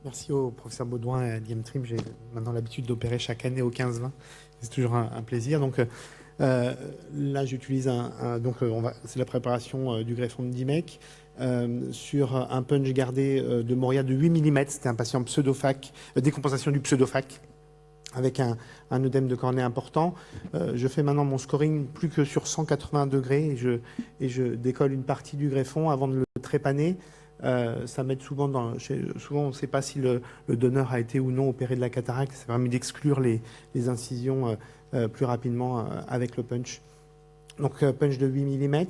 Merci au professeur Baudouin et à Diemtrim. J'ai maintenant l'habitude d'opérer chaque année au 15-20. C'est toujours un plaisir. Donc là, j'utilise c'est la préparation du greffon de Dimec sur un punch gardé de Moria de 8 mm. C'était un patient pseudofac, décompensation du pseudofac avec un œdème de cornée important. Je fais maintenant mon scoring plus que sur 180 degrés et je décolle une partie du greffon avant de le trépaner. Ça m'aide souvent souvent on ne sait pas si le donneur a été ou non opéré de la cataracte. Ça permet d'exclure les incisions plus rapidement avec le punch. Donc punch de 8 mm.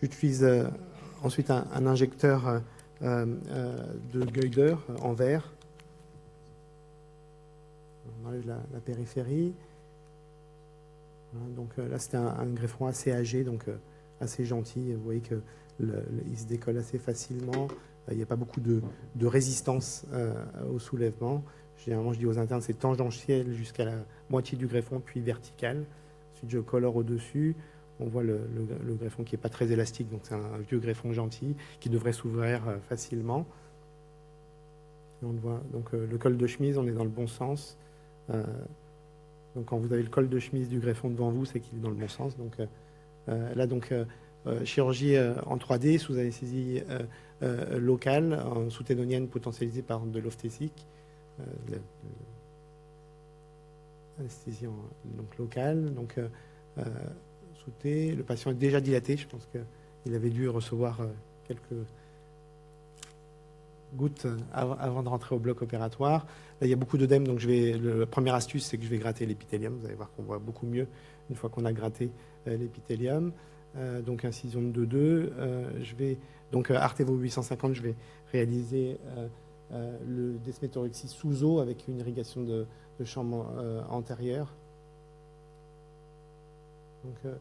J'utilise ensuite un injecteur de Gueuder en verre. On enlève la périphérie. Voilà, donc là, c'était un greffon assez âgé, donc assez gentil. Vous voyez qu'il se décolle assez facilement. Il n'y a pas beaucoup de résistance au soulèvement. Généralement, je dis aux internes, c'est tangentiel jusqu'à la moitié du greffon, puis vertical. Ensuite, je colore au-dessus. On voit le greffon qui n'est pas très élastique, donc c'est un vieux greffon gentil qui devrait s'ouvrir facilement. Et on voit donc le col de chemise, on est dans le bon sens. Donc quand vous avez le col de chemise du greffon devant vous, c'est qu'il est dans le bon sens. Donc là, chirurgie en 3D sous anesthésie locale, sous-ténonienne potentialisée par de l'ophthésique. Anesthésie locale. Donc sous-T, le patient est déjà dilaté. Je pense qu'il avait dû recevoir quelques gouttes avant de rentrer au bloc opératoire. Là, il y a beaucoup d'œdème, donc la première astuce, c'est que je vais gratter l'épithélium. Vous allez voir qu'on voit beaucoup mieux une fois qu'on a gratté l'épithélium. Donc incision de 2-2. Donc Artevo 850, je vais réaliser le désmétorexie sous eau avec une irrigation de chambre antérieure. Donc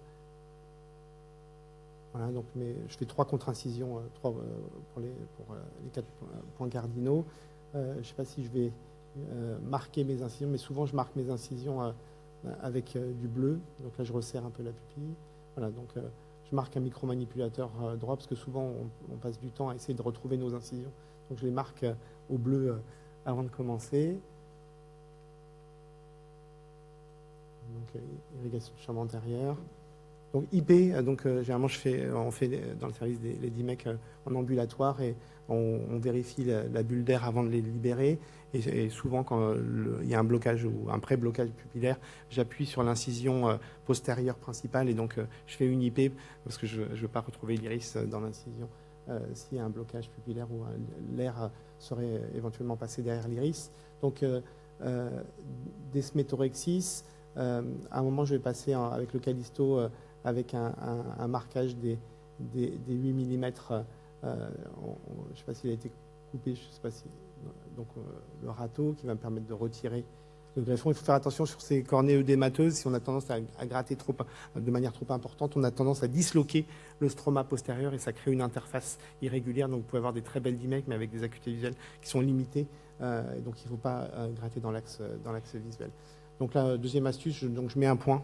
voilà, donc je fais 3 contre-incisions pour les 4 points cardinaux. Je ne sais pas si je vais marquer mes incisions, mais souvent je marque mes incisions avec du bleu. Donc là, je resserre un peu la pupille. Voilà, donc je marque un micromanipulateur droit parce que souvent on passe du temps à essayer de retrouver nos incisions. Donc je les marque au bleu avant de commencer. Donc irrigation de chambre antérieure. Donc IP, généralement on fait dans le service les DIMEC en ambulatoire et on vérifie la bulle d'air avant de les libérer. Et souvent, quand il y a un blocage ou un pré-blocage pupillaire, j'appuie sur l'incision postérieure principale et donc je fais une IP parce que je ne veux pas retrouver l'iris dans l'incision s'il y a un blocage pupillaire ou l'air serait éventuellement passé derrière l'iris. Donc, désmétorexis, à un moment, je vais passer avec le Callisto avec un marquage des 8 mm. Je ne sais pas s'il a été coupé, je ne sais pas si. Donc le râteau qui va me permettre de retirer le greffon. Il faut faire attention sur ces cornées œdémateuses. Si on a tendance à gratter de manière trop importante, on a tendance à disloquer le stroma postérieur et ça crée une interface irrégulière. Donc vous pouvez avoir des très belles DIMEC, mais avec des acuités visuelles qui sont limitées. Donc il ne faut pas gratter dans l'axe visuel. Donc la deuxième astuce, je mets un point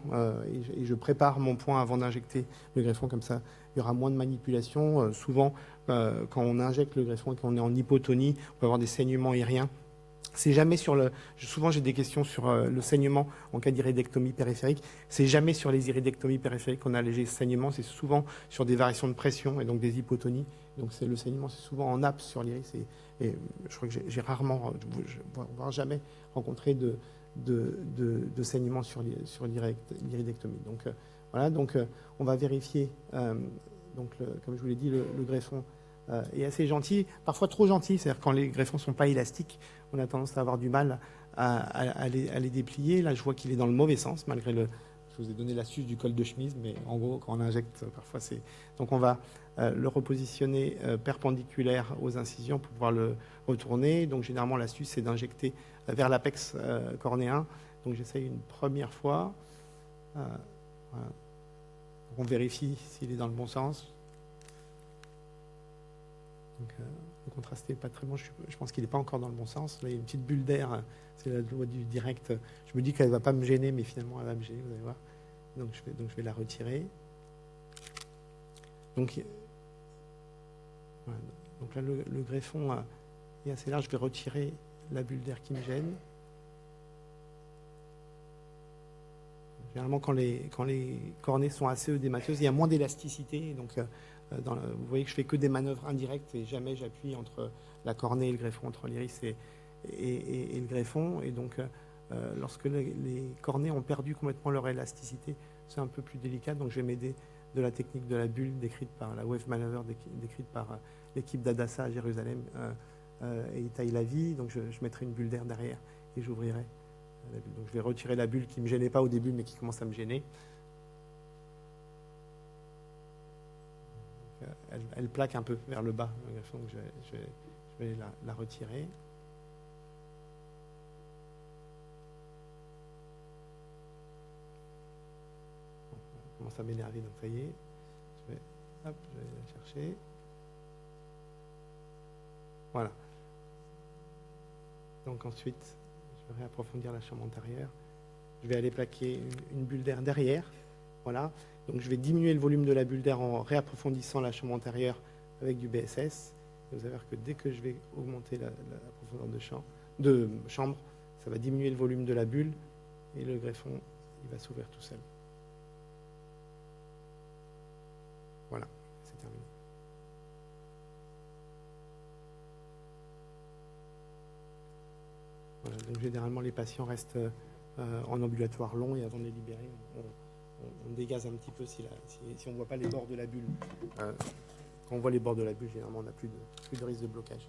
et je prépare mon point avant d'injecter le greffon, comme ça il y aura moins de manipulation. Souvent, quand on injecte le greffon et qu'on est en hypotonie, on peut avoir des saignements aériens. C'est jamais souvent j'ai des questions sur le saignement en cas d'iridectomie périphérique. C'est jamais sur les iridectomies périphériques qu'on a léger saignement, c'est souvent sur des variations de pression et donc des hypotonies. Donc le saignement, c'est souvent en nappe sur l'iris et je crois que j'ai rarement, voire jamais rencontré de saignement sur l'iridectomie. Donc voilà, donc on va vérifier, comme je vous l'ai dit, le greffon est assez gentil, parfois trop gentil, c'est-à-dire quand les greffons ne sont pas élastiques, on a tendance à avoir du mal à les déplier. Là, je vois qu'il est dans le mauvais sens, malgré je vous ai donné l'astuce du col de chemise, mais en gros, quand on injecte, parfois c'est... Donc on va le repositionner perpendiculaire aux incisions pour pouvoir le retourner. Donc généralement, l'astuce, c'est d'injecter vers l'apex cornéen. Donc j'essaye une première fois. Voilà. On vérifie s'il est dans le bon sens. Donc, le contraste n'est pas très bon. Je pense qu'il n'est pas encore dans le bon sens. Là, il y a une petite bulle d'air. C'est la loi du direct. Je me dis qu'elle ne va pas me gêner, mais finalement, elle va me gêner. Vous allez voir. Donc, je vais la retirer. Donc, voilà. Donc là, le greffon est assez large. Je vais retirer la bulle d'air qui me gêne. Généralement, quand les cornées sont assez œdémateuses, il y a moins d'élasticité. Donc, vous voyez que je fais que des manœuvres indirectes et jamais j'appuie entre la cornée et le greffon, entre l'iris et le greffon. Et donc, lorsque les cornées ont perdu complètement leur élasticité, c'est un peu plus délicat. Donc, je vais m'aider de la technique de la bulle décrite par la Wave Maneuver, décrite par l'équipe d'Hadassah à Jérusalem et Itaï Lavi. Donc, je mettrai une bulle d'air derrière et j'ouvrirai. Donc je vais retirer la bulle qui ne me gênait pas au début, mais qui commence à me gêner. Elle plaque un peu vers le bas, donc je vais la retirer. On commence à m'énerver, donc ça y est. Je vais la chercher. Voilà. Donc ensuite, je vais réapprofondir la chambre antérieure. Je vais aller plaquer une bulle d'air derrière. Voilà. Donc je vais diminuer le volume de la bulle d'air en réapprofondissant la chambre antérieure avec du BSS. Et vous allez voir que dès que je vais augmenter la profondeur de chambre, ça va diminuer le volume de la bulle et le greffon, il va s'ouvrir tout seul. Voilà, c'est terminé. Voilà, donc généralement les patients restent en ambulatoire long et avant de les libérer, on dégaze un petit peu si on ne voit pas les bords de la bulle. Quand on voit les bords de la bulle, généralement on n'a plus de risque de blocage.